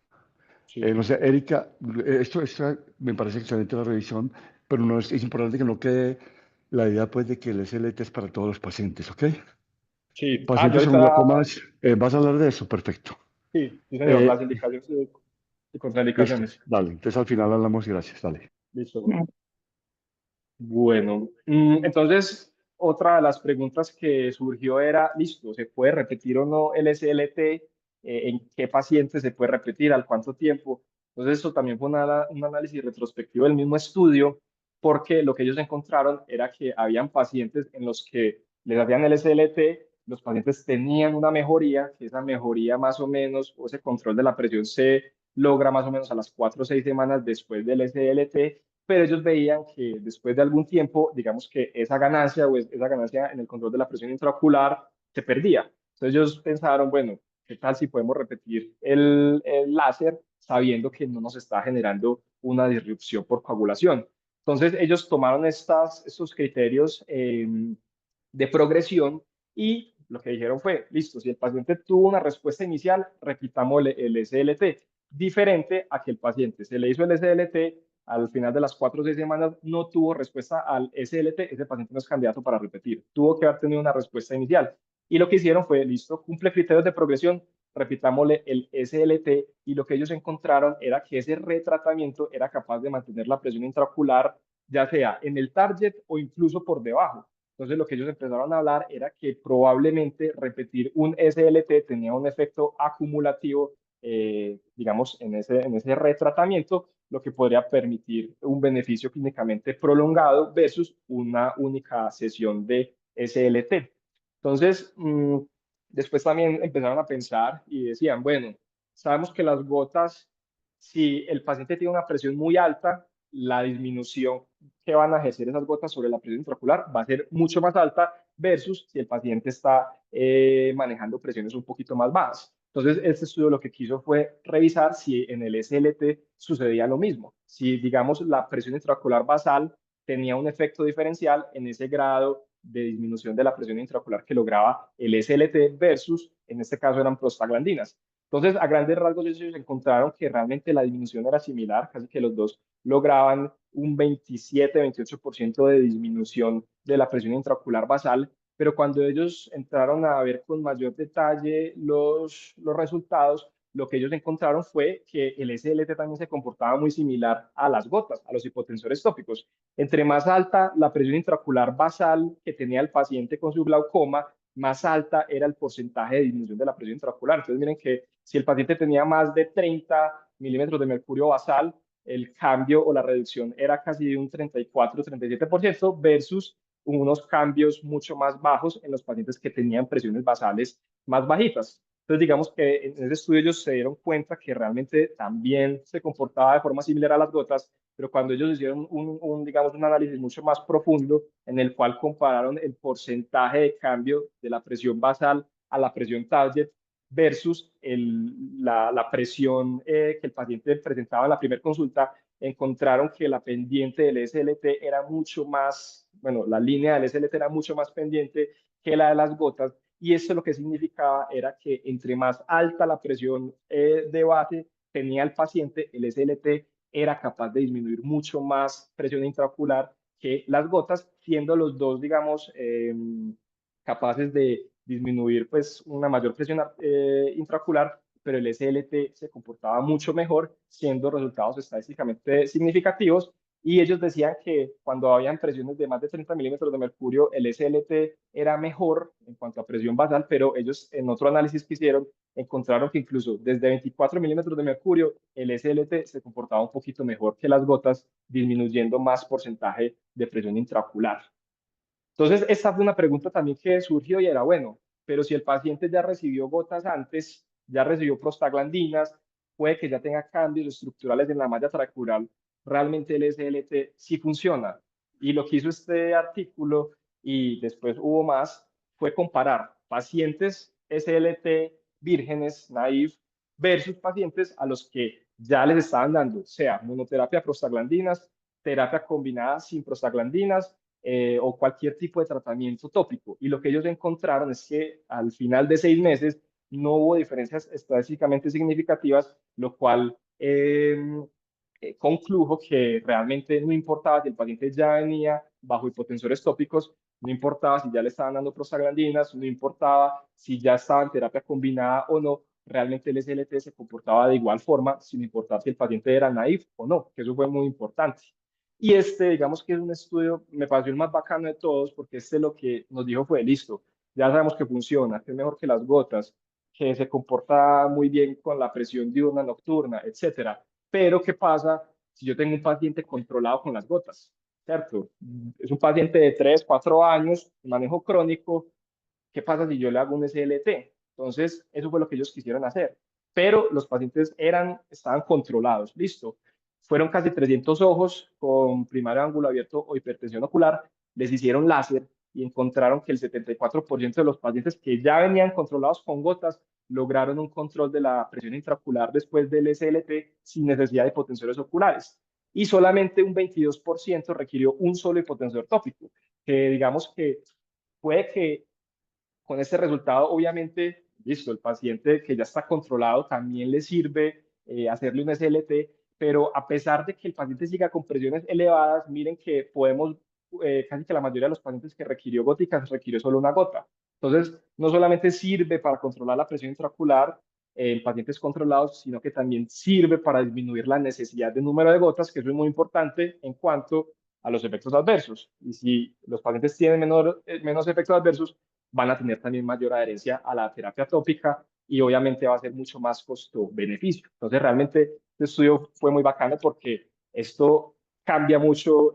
Sí, No sé, Erika, esto me parece excelente la revisión, pero no es importante que no quede la idea pues de que el SLT es para todos los pacientes, ¿ok? sí. Ah, yo Pacientes con ahorita, glaucomas, ¿vas a hablar de eso? Perfecto. sí, sí, señor, las Eh, indicaciones y listo, contraindicaciones. dale. Entonces al final hablamos, gracias, dale. Listo. Bueno, entonces otra de las preguntas que surgió era, listo, ¿se puede repetir o no el SLT? ¿En qué pacientes se puede repetir? ¿Al cuánto tiempo? Entonces eso también fue un análisis retrospectivo del mismo estudio, porque lo que ellos encontraron era que habían pacientes en los que les hacían el SLT, los pacientes tenían una mejoría, que esa mejoría más o menos, o ese control de la presión se logra más o menos a las 4 o 6 semanas después del SLT, pero ellos veían que después de algún tiempo, digamos que esa ganancia o esa ganancia en el control de la presión intraocular se perdía. Entonces ellos pensaron, bueno, ¿qué tal si podemos repetir el láser sabiendo que no nos está generando una disrupción por coagulación? Entonces ellos tomaron estos criterios de progresión y lo que dijeron fue, listo, si el paciente tuvo una respuesta inicial, repitamos el SLT, diferente a que el paciente se le hizo el SLT, al final de las 4 o 6 semanas no tuvo respuesta al SLT, ese paciente no es candidato para repetir, tuvo que haber tenido una respuesta inicial. Y lo que hicieron fue, listo, cumple criterios de progresión, repitámosle el SLT, y lo que ellos encontraron era que ese retratamiento era capaz de mantener la presión intraocular, ya sea en el target o incluso por debajo. Entonces lo que ellos empezaron a hablar era que probablemente repetir un SLT tenía un efecto acumulativo, digamos, en ese retratamiento, lo que podría permitir un beneficio clínicamente prolongado versus una única sesión de SLT. Entonces, después también empezaron a pensar y decían, bueno, sabemos que las gotas, si el paciente tiene una presión muy alta, la disminución que van a ejercer esas gotas sobre la presión intraocular va a ser mucho más alta versus si el paciente está manejando presiones un poquito más bajas. Entonces, este estudio lo que quiso fue revisar si en el SLT sucedía lo mismo. Si, digamos, la presión intraocular basal tenía un efecto diferencial en ese grado de disminución de la presión intraocular que lograba el SLT versus, en este caso, eran prostaglandinas. Entonces, a grandes rasgos, ellos encontraron que realmente la disminución era similar, casi que los dos lograban un 27-28% de disminución de la presión intraocular basal, pero cuando ellos entraron a ver con mayor detalle los resultados, lo que ellos encontraron fue que el SLT también se comportaba muy similar a las gotas, a los hipotensores tópicos. Entre más alta la presión intraocular basal que tenía el paciente con su glaucoma, más alta era el porcentaje de disminución de la presión intraocular. Entonces, miren que si el paciente tenía más de 30 milímetros de mercurio basal, el cambio o la reducción era casi de un 34-37% versus unos cambios mucho más bajos en los pacientes que tenían presiones basales más bajitas. Entonces, digamos que en ese estudio ellos se dieron cuenta que realmente también se comportaba de forma similar a las gotas, pero cuando ellos hicieron digamos, un análisis mucho más profundo en el cual compararon el porcentaje de cambio de la presión basal a la presión target versus la presión que el paciente presentaba en la primera consulta, encontraron que la pendiente del SLT era mucho más, bueno, la línea del SLT era mucho más pendiente que la de las gotas, y esto lo que significaba era que entre más alta la presión de base tenía el paciente, el SLT era capaz de disminuir mucho más presión intraocular que las gotas, siendo los dos, digamos, capaces de disminuir pues una mayor presión intraocular, pero el SLT se comportaba mucho mejor, siendo resultados estadísticamente significativos. Y ellos decían que cuando habían presiones de más de 30 milímetros de mercurio, el SLT era mejor en cuanto a presión basal, pero ellos en otro análisis que hicieron encontraron que incluso desde 24 milímetros de mercurio, el SLT se comportaba un poquito mejor que las gotas, disminuyendo más porcentaje de presión intraocular. Entonces, esta fue una pregunta también que surgió y era, bueno, pero si el paciente ya recibió gotas antes, ya recibió prostaglandinas, puede que ya tenga cambios estructurales en la malla trabecular, realmente el SLT sí funciona. Y lo que hizo este artículo, y después hubo más, fue comparar pacientes SLT vírgenes, naive, versus pacientes a los que ya les estaban dando, sea monoterapia prostaglandinas, terapia combinada sin prostaglandinas, o cualquier tipo de tratamiento tópico. Y lo que ellos encontraron es que al final de 6 meses no hubo diferencias estadísticamente significativas, lo cual conclujo que realmente no importaba si el paciente ya venía bajo hipotensores tópicos, no importaba si ya le estaban dando prostaglandinas, no importaba si ya estaba en terapia combinada o no, realmente el SLT se comportaba de igual forma, sin importar si el paciente era naïve o no, que eso fue muy importante. Y digamos que es un estudio, me pareció el más bacano de todos, porque lo que nos dijo fue, listo, ya sabemos que funciona, que es mejor que las gotas, que se comporta muy bien con la presión diurna, nocturna, etcétera. Pero, ¿qué pasa si yo tengo un paciente controlado con las gotas? ¿Cierto? Es un paciente de 3, 4 años, manejo crónico. ¿Qué pasa si yo le hago un SLT? Entonces, eso fue lo que ellos quisieron hacer. Pero los pacientes estaban controlados, listo. Fueron casi 300 ojos con primario ángulo abierto o hipertensión ocular, les hicieron láser y encontraron que el 74% de los pacientes que ya venían controlados con gotas lograron un control de la presión intraocular después del SLT sin necesidad de hipotensores oculares. Y solamente un 22% requirió un solo hipotensor tópico, que digamos que puede que con este resultado, obviamente, listo, el paciente que ya está controlado también le sirve hacerle un SLT, pero a pesar de que el paciente siga con presiones elevadas, miren que podemos, casi que la mayoría de los pacientes que requirió góticas requirió solo una gota. Entonces, no solamente sirve para controlar la presión intraocular en pacientes controlados, sino que también sirve para disminuir la necesidad de número de gotas, que eso es muy importante en cuanto a los efectos adversos. Y si los pacientes tienen menos efectos adversos, van a tener también mayor adherencia a la terapia tópica y obviamente va a ser mucho más costo-beneficio. Entonces, realmente este estudio fue muy bacano porque esto cambia mucho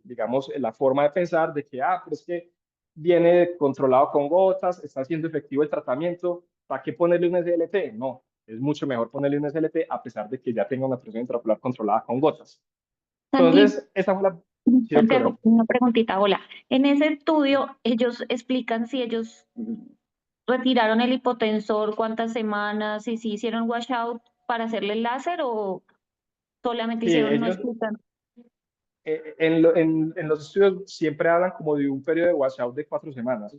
digamos, la forma de pensar de que, pero es que viene controlado con gotas, está siendo efectivo el tratamiento, ¿para qué ponerle un SLT? No, es mucho mejor ponerle un SLT a pesar de que ya tenga una presión intraocular controlada con gotas. Santi, Entonces, esa fue la... Sí, doctora. Santiago, una preguntita, hola. En ese estudio, ellos explican si ellos retiraron el hipotensor, cuántas semanas, y si hicieron washout para hacerle el láser o solamente Sí, hicieron, no ellos, explican. En los estudios siempre hablan como de un periodo de washout de 4 semanas.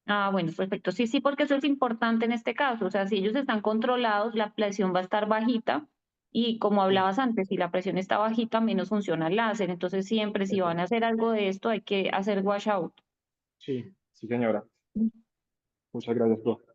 Ah, bueno, perfecto. Sí, sí, porque eso es importante en este caso. O sea, si ellos están controlados, la presión va a estar bajita y como Sí, hablabas antes, si la presión está bajita, menos funciona el láser. Entonces, siempre si van a hacer algo de esto, hay que hacer washout. sí, sí, señora. Muchas gracias, profe.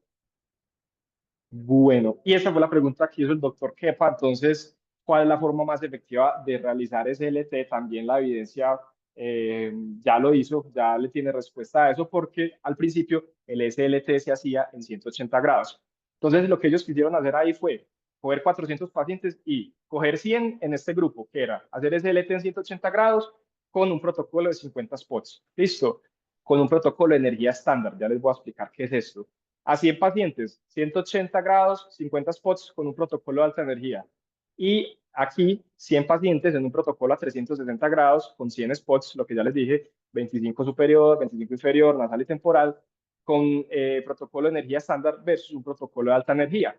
Bueno, y esa fue la pregunta que hizo el doctor Kepa. Entonces, ¿cuál es la forma más efectiva de realizar SLT? También la evidencia ya lo hizo, ya le tiene respuesta a eso, porque al principio el SLT se hacía en 180 grados. Entonces, lo que ellos quisieron hacer ahí fue coger 400 pacientes y coger 100 en este grupo, que era hacer SLT en 180 grados con un protocolo de 50 spots. Listo, con un protocolo de energía estándar. Ya les voy a explicar qué es esto. A 100 pacientes, 180 grados, 50 spots con un protocolo de alta energía. Y aquí 100 pacientes en un protocolo a 360 grados con 100 spots, lo que ya les dije, 25 superior, 25 inferior, nasal y temporal, con protocolo de energía estándar versus un protocolo de alta energía.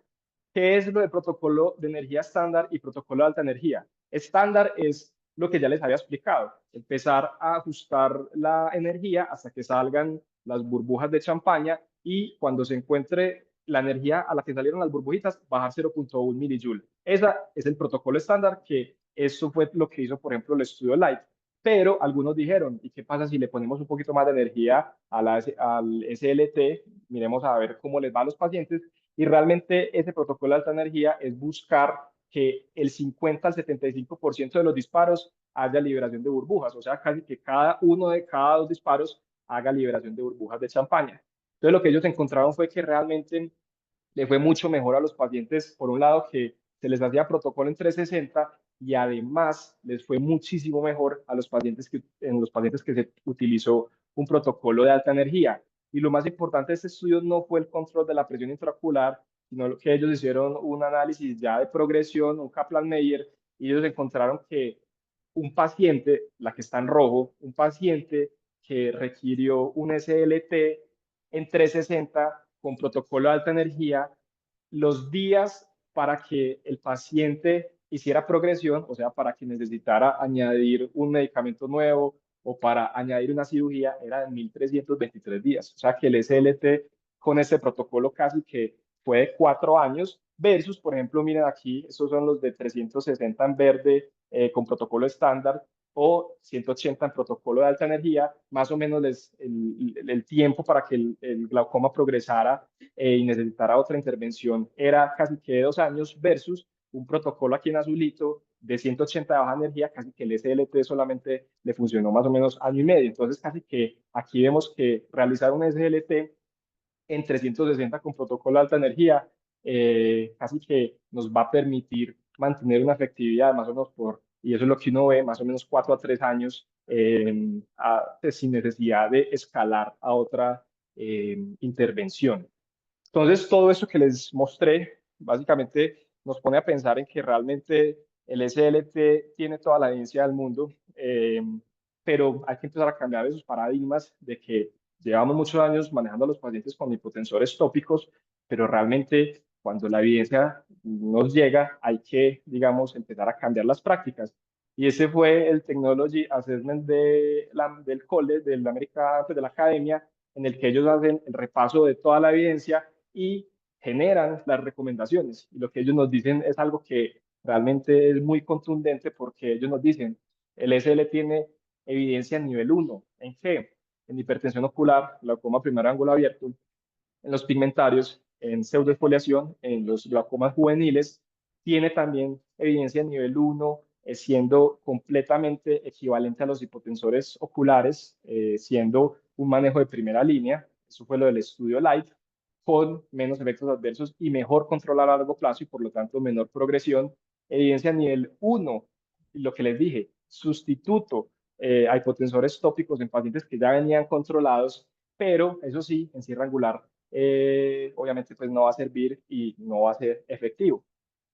¿Qué es lo del protocolo de energía estándar y protocolo de alta energía? Estándar es lo que ya les había explicado, empezar a ajustar la energía hasta que salgan las burbujas de champaña y cuando se encuentre la energía a la que salieron las burbujitas, bajar 0.1 milijoule. Ese es el protocolo estándar, que eso fue lo que hizo, por ejemplo, el estudio Light. Pero algunos dijeron, ¿y qué pasa si le ponemos un poquito más de energía al SLT? Miremos a ver cómo les va a los pacientes. Y realmente ese protocolo de alta energía es buscar que el 50 al 75% de los disparos haya liberación de burbujas, o sea, casi que cada uno de cada 2 disparos haga liberación de burbujas de champaña. Entonces, lo que ellos encontraron fue que realmente le fue mucho mejor a los pacientes, por un lado, que se les hacía protocolo en 360 y además les fue muchísimo mejor a los pacientes en los pacientes que se utilizó un protocolo de alta energía. Y lo más importante de este estudio no fue el control de la presión intraocular, sino que ellos hicieron un análisis ya de progresión, un Kaplan-Meier, y ellos encontraron que un paciente, la que está en rojo, un paciente que requirió un SLT en 360 con protocolo de alta energía, los días para que el paciente hiciera progresión, o sea, para que necesitara añadir un medicamento nuevo o para añadir una cirugía, era de 1.323 días. O sea, que el SLT con este protocolo casi que fue de 4 años versus, por ejemplo, miren aquí, estos son los de 360 en verde con protocolo estándar o 180 en protocolo de alta energía, más o menos el tiempo para que el glaucoma progresara y necesitara otra intervención era casi que de 2 años versus un protocolo aquí en azulito de 180 de baja energía, casi que el SLT solamente le funcionó más o menos año y medio. Entonces, casi que aquí vemos que realizar un SLT en 360 con protocolo de alta energía, casi que nos va a permitir mantener una efectividad más o menos y eso es lo que uno ve, más o menos 4 a 3 años pues, sin necesidad de escalar a otra intervención. Entonces, todo esto que les mostré, básicamente nos pone a pensar en que realmente el SLT tiene toda la evidencia del mundo, pero hay que empezar a cambiar esos paradigmas de que llevamos muchos años manejando a los pacientes con hipotensores tópicos, pero realmente cuando la evidencia nos llega, hay que, digamos, empezar a cambiar las prácticas. Y ese fue el Technology Assessment del COLE, de la América, pues, de la academia, en el que ellos hacen el repaso de toda la evidencia y generan las recomendaciones. Y lo que ellos nos dicen es algo que realmente es muy contundente porque ellos nos dicen, el SL tiene evidencia en nivel 1. ¿En qué? En hipertensión ocular, glaucoma primer ángulo abierto, en los pigmentarios, en pseudoesfoliación, en los glaucomas juveniles, tiene también evidencia en nivel 1, siendo completamente equivalente a los hipotensores oculares, siendo un manejo de primera línea. Eso fue lo del estudio Light, con menos efectos adversos y mejor control a largo plazo y por lo tanto menor progresión. Evidencia a nivel 1, lo que les dije, sustituto a hipotensores tópicos en pacientes que ya venían controlados, pero eso sí, en cierre angular, obviamente pues no va a servir y no va a ser efectivo.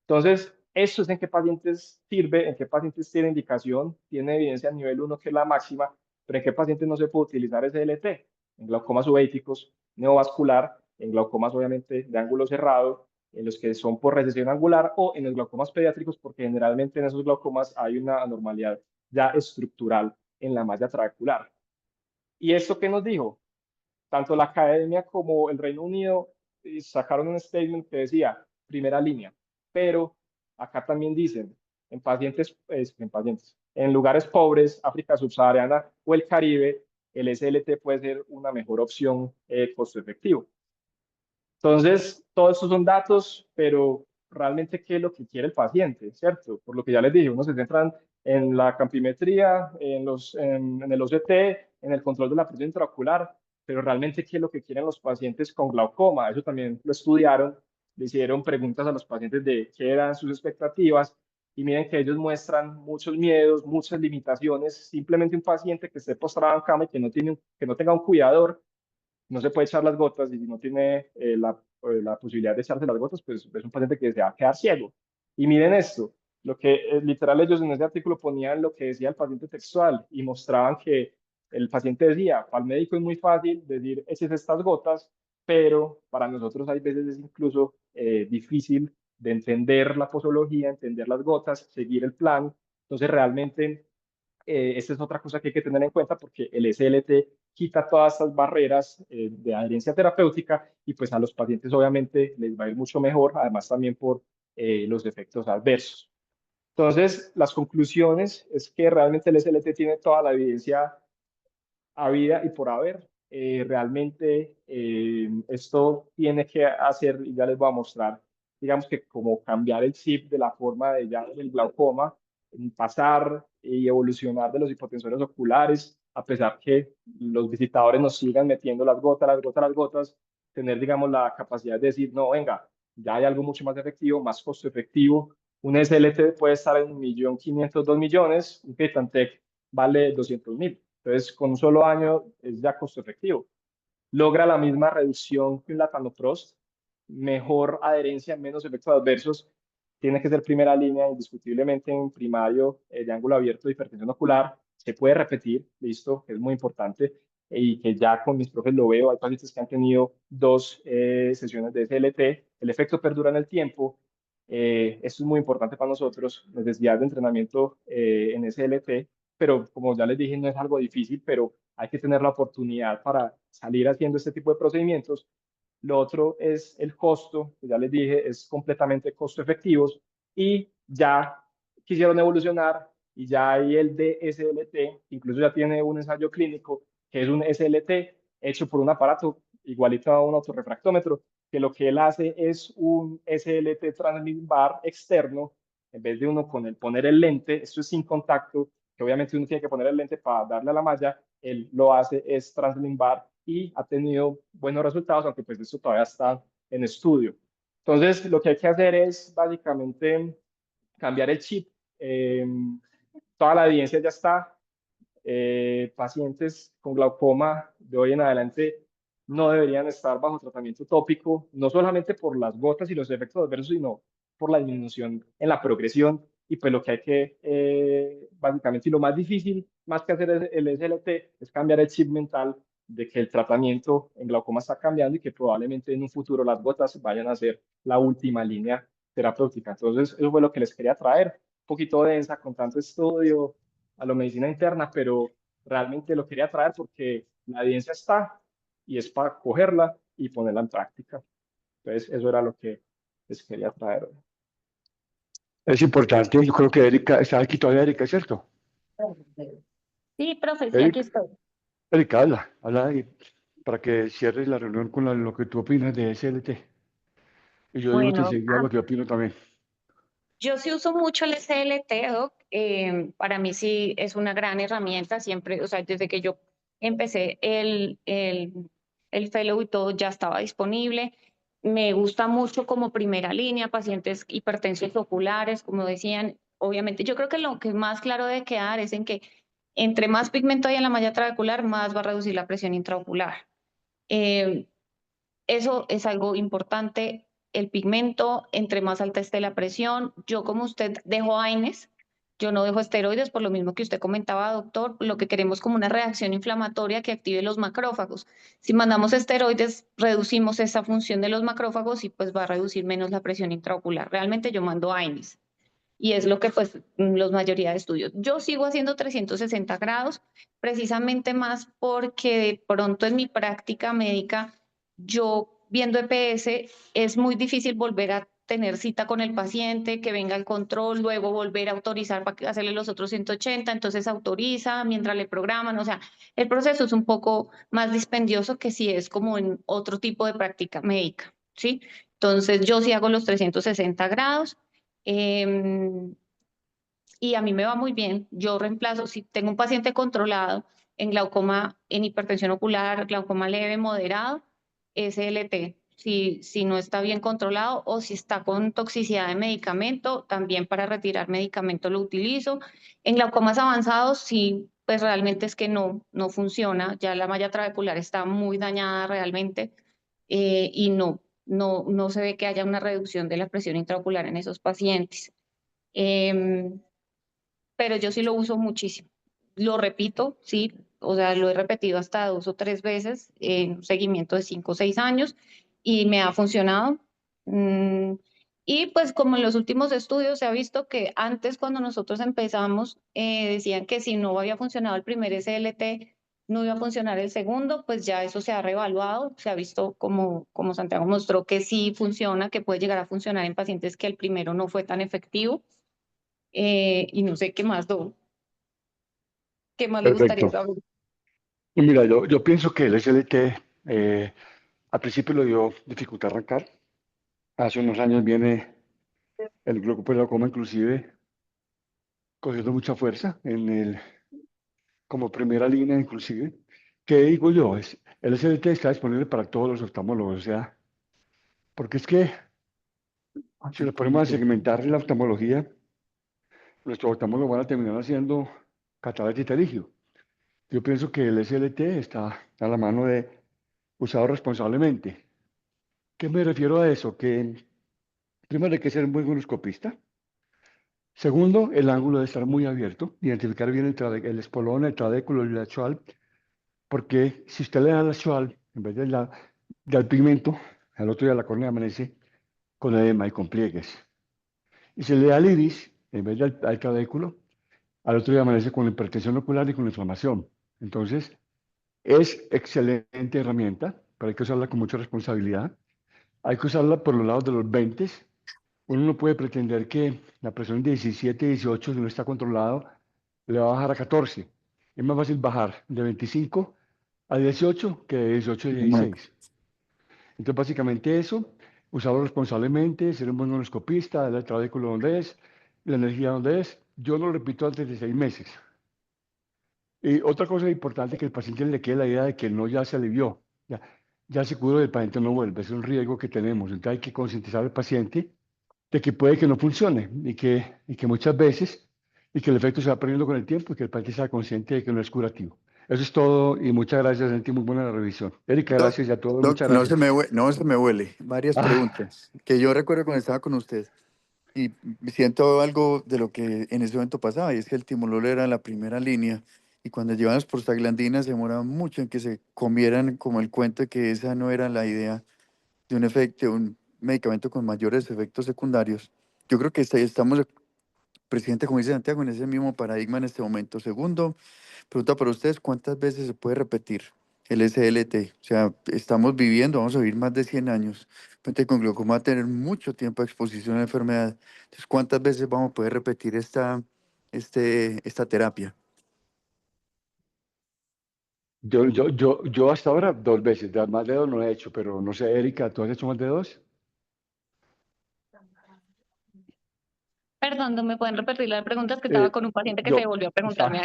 Entonces, esto es en qué pacientes sirve, en qué pacientes tiene indicación, tiene evidencia a nivel 1 que es la máxima, pero en qué pacientes no se puede utilizar SLT, en glaucomas subéticos, neovascular, en glaucomas obviamente de ángulo cerrado, en los que son por recesión angular o en los glaucomas pediátricos, porque generalmente en esos glaucomas hay una anormalidad ya estructural en la malla trabecular. ¿Y esto qué nos dijo? Tanto la academia como el Reino Unido sacaron un statement que decía primera línea, pero acá también dicen en lugares pobres, África subsahariana o el Caribe, el SLT puede ser una mejor opción costo efectivo. Entonces, todos estos son datos, pero realmente, ¿qué es lo que quiere el paciente? ¿Cierto? Por lo que ya les dije, uno se centran en la campimetría, en el OCT, en el control de la presión intraocular, pero realmente, ¿qué es lo que quieren los pacientes con glaucoma? Eso también lo estudiaron, le hicieron preguntas a los pacientes de qué eran sus expectativas, y miren que ellos muestran muchos miedos, muchas limitaciones. Simplemente un paciente que esté postrado en cama y que no tenga un cuidador, no se puede echar las gotas, y si no tiene la posibilidad de echarse las gotas, pues es un paciente que se va a quedar ciego. Y miren esto, lo que literal ellos en ese artículo ponían lo que decía el paciente textual y mostraban que el paciente decía, para el médico es muy fácil decir, eches estas gotas, pero para nosotros hay veces es incluso difícil de entender la posología, entender las gotas, seguir el plan. Entonces realmente esta es otra cosa que hay que tener en cuenta, porque el SLT quita todas estas barreras de adherencia terapéutica, y pues a los pacientes obviamente les va a ir mucho mejor, además también por los efectos adversos. Entonces, las conclusiones es que realmente el SLT tiene toda la evidencia habida y por haber. Realmente esto tiene que hacer, y ya les voy a mostrar, digamos que como cambiar el chip de la forma de ya del glaucoma, pasar y evolucionar de los hipotensores oculares, a pesar que los visitadores nos sigan metiendo las gotas, las gotas, las gotas, tener, digamos, la capacidad de decir, no, venga, ya hay algo mucho más efectivo, más costo efectivo. Un SLT puede estar en 1.500.000, 2 millones, un Tech vale 200.000. Entonces, con un solo año es ya costo efectivo. Logra la misma reducción que un latanoprost, mejor adherencia, menos efectos adversos. Tiene que ser primera línea, indiscutiblemente en primario de ángulo abierto de hipertensión ocular. Se puede repetir, listo, que es muy importante, y que ya con mis profes lo veo. Hay pacientes que han tenido 2 sesiones de SLT, el efecto perdura en el tiempo. Esto es muy importante para nosotros, necesidad de entrenamiento en SLT, pero como ya les dije, no es algo difícil, pero hay que tener la oportunidad para salir haciendo este tipo de procedimientos. Lo otro es el costo, que ya les dije, es completamente costo efectivos, y ya quisieron evolucionar y ya hay el DSLT, incluso ya tiene un ensayo clínico que es un SLT hecho por un aparato igualito a un autorrefractómetro, que lo que él hace es un SLT translimbar externo, en vez de uno poner el lente, esto es sin contacto, que obviamente uno tiene que poner el lente para darle a la malla, él lo hace es translimbar y ha tenido buenos resultados, aunque pues esto todavía está en estudio. Entonces, lo que hay que hacer es básicamente cambiar el chip. Eh, Toda la evidencia ya está. Pacientes con glaucoma de hoy en adelante no deberían estar bajo tratamiento tópico, no solamente por las gotas y los efectos adversos, sino por la disminución en la progresión. Y pues lo que hay que, básicamente, y lo más difícil, más que hacer el SLT, es cambiar el chip mental de que el tratamiento en glaucoma está cambiando y que probablemente en un futuro las gotas vayan a ser la última línea terapéutica. Entonces, eso fue lo que les quería traer, un poquito densa con tanto estudio a la medicina interna, pero realmente lo quería traer porque la evidencia está y es para cogerla y ponerla en práctica. Entonces, eso era lo que les quería traer hoy. Es importante, yo creo que Erika, está aquí todavía Erika, ¿cierto? Sí, profe, sí, aquí estoy. Erika, habla ahí, para que cierres la reunión con lo que tú opinas de SLT. Y yo digo Bueno, enseguida lo que opino también. yo sí uso mucho el SLT, Doc. Para mí sí es una gran herramienta, siempre, o sea, desde que yo empecé el fellow y todo ya estaba disponible. Me gusta mucho como primera línea, pacientes hipertensos oculares, como decían. Obviamente, yo creo que lo que más claro debe quedar es en que entre más pigmento hay en la malla trabecular, más va a reducir la presión intraocular. Eh, Eso es algo importante. El pigmento, entre más alta esté la presión, yo como usted dejo AINES, yo no dejo esteroides, por lo mismo que usted comentaba, doctor, lo que queremos como una reacción inflamatoria que active los macrófagos. Si mandamos esteroides, reducimos esa función de los macrófagos y pues va a reducir menos la presión intraocular. Realmente yo mando AINES. y es lo que pues la mayoría de estudios. Yo sigo haciendo 360 grados, precisamente más porque de pronto en mi práctica médica, yo viendo EPS, es muy difícil volver a tener cita con el paciente, que venga el control, luego volver a autorizar para hacerle los otros 180, entonces autoriza mientras le programan, o sea, el proceso es un poco más dispendioso que si es como en otro tipo de práctica médica, ¿sí? Entonces yo sí hago los 360 grados. em, y a mí me va muy bien. Yo reemplazo, si tengo un paciente controlado en glaucoma, en hipertensión ocular, glaucoma leve, moderado, SLT. Si no está bien controlado o si está con toxicidad de medicamento, también para retirar medicamento lo utilizo. En glaucomas avanzados, sí, pues realmente es que no funciona. Ya la malla trabecular está muy dañada realmente y no se ve que haya una reducción de la presión intraocular en esos pacientes. Em, pero yo sí lo uso muchísimo. Lo repito, sí, o sea, lo he repetido hasta 2 o 3 veces en un seguimiento de 5 o 6 años y me ha funcionado. Mm, y pues como en los últimos estudios se ha visto que antes cuando nosotros empezamos decían que si no había funcionado el primer SLT, no iba a funcionar el segundo, pues ya eso se ha reevaluado, se ha visto como Santiago mostró que sí funciona, que puede llegar a funcionar en pacientes que el primero no fue tan efectivo. Y no sé qué más le gustaría Perfecto. saber. Y mira, yo pienso que el SLT al principio le dio dificultad arrancar. Hace unos años viene el grupo de glaucoma inclusive cogiendo mucha fuerza como primera línea inclusive. ¿Qué digo yo? El SLT está disponible para todos los oftalmólogos, o sea, porque es que si nos ponemos a segmentar la oftalmología, nuestros oftalmólogos van a terminar haciendo cataratas y pterigio. Yo pienso que el SLT está a la mano de usado responsablemente. ¿Qué me refiero a eso? Que primero hay que ser un buen endoscopista. Segundo, el ángulo debe estar muy abierto, identificar bien el espolón, el trabéculo y la chual, porque si usted le da la chual en vez del pigmento, al otro día la córnea amanece con edema y con pliegues. Y si le da el iris en vez del trabéculo, al otro día amanece con la hipertensión ocular y con la inflamación. Entonces, es excelente herramienta, pero hay que usarla con mucha responsabilidad. Hay que usarla por los lados de los 20. Uno no puede pretender que la presión de 17, 18, si no está controlado, le va a bajar a 14. Es más fácil bajar de 25 a 18 que de 18 a 16. Entonces, básicamente eso, usarlo responsablemente, ser un buen endoscopista, darle el trabéculo donde es, la energía donde es. Yo lo repito antes de 6 meses. Y otra cosa importante, que el paciente le quede la idea de que no ya se alivió, ya se curó, el paciente no vuelve, es un riesgo que tenemos. Entonces hay que concientizar al paciente de que puede que no funcione y que muchas veces, y que el efecto se va perdiendo con el tiempo y que el paciente sea consciente de que no es curativo. Eso es todo y muchas gracias, Santi, muy buena la revisión. Erika, Doc, gracias y a todos, Doc, muchas gracias. no se me huele. Varias Ah, preguntas que yo recuerdo cuando estaba con usted y siento algo de lo que en ese momento pasaba, y es que el timolol era la primera línea y cuando llevaban las prostaglandinas se demoraba mucho en que se comieran como el cuento de que esa no era la idea de un efecto, un medicamento con mayores efectos secundarios. Yo creo que estamos, presidente, como dice Santiago, en ese mismo paradigma en este momento. Segundo, pregunta para ustedes, ¿cuántas veces se puede repetir el SLT? O sea, estamos viviendo, vamos a vivir más de 100 años. Gente con glaucoma va a tener mucho tiempo de exposición a la enfermedad. Entonces, ¿cuántas veces vamos a poder repetir esta terapia? yo hasta ahora 2 veces, más de 2 no he hecho, pero no sé, Erika, ¿tú has hecho más de 2? Perdón, ¿no me pueden repetir las preguntas? Que estaba Eh, con un paciente que se yo volvió a preguntarme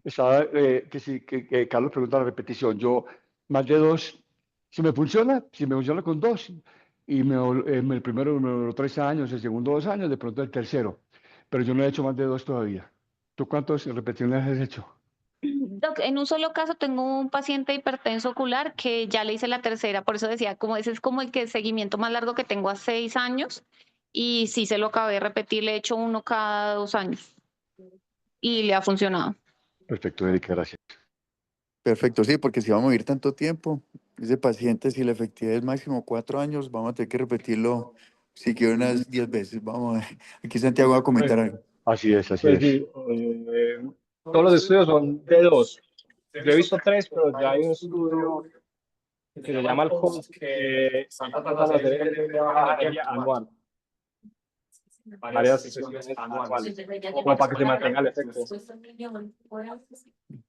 estaba, algo. que sí, que Carlos pregunta la repetición. Yo, más de 2, si me funciona con 2, y el primero me duró 3 años, el segundo 2 años, de pronto el tercero. Pero yo no he hecho más de 2 todavía. ¿Tú cuántas repeticiones has hecho? Doc, en un solo caso tengo un paciente hipertenso ocular que ya le hice la tercera, por eso decía, como ese es como el seguimiento más largo que tengo a 6 años y sí se lo acabé de repetir, le he hecho uno cada 2 años y le ha funcionado. Perfecto, Erika, gracias. Perfecto, sí, porque si vamos a vivir tanto tiempo, ese paciente, si la efectividad es máximo 4 años, vamos a tener que repetirlo Si quiero unas 10 veces. Vamos a ver. Aquí Santiago va a comentar algo. Así es, así Pues es. sí, todos los estudios son de 2. Yo he visto 3, pero ya hay un estudio que se llama el COPE, que están tratando de hacer el LT anual, varias sesiones anuales, como para que se mantenga el efecto.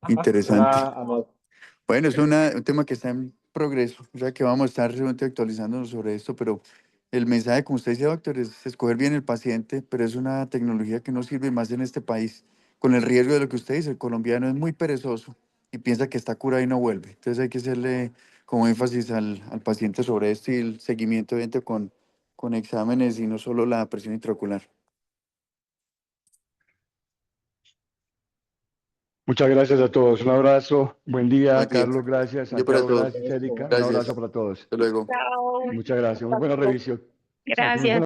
Interesante. Anual. Bueno, es un tema que está en progreso, o sea que vamos a estar realmente actualizándonos sobre esto, pero el mensaje, como usted decía, doctor, es escoger bien el paciente, pero es una tecnología que no sirve más en este país, con el riesgo de lo que usted dice, el colombiano es muy perezoso y piensa que está curado y no vuelve. Entonces hay que hacerle como énfasis al paciente sobre esto y el seguimiento obviamente con exámenes y no solo la presión intraocular. Muchas gracias a todos. Un abrazo. Buen día, Buen día. Carlos. Gracias. Buen día para Santiago, todos. gracias. Erika. Un Gracias. abrazo para todos. Hasta luego. Chao. Muchas gracias. Muy buena revisión. Gracias.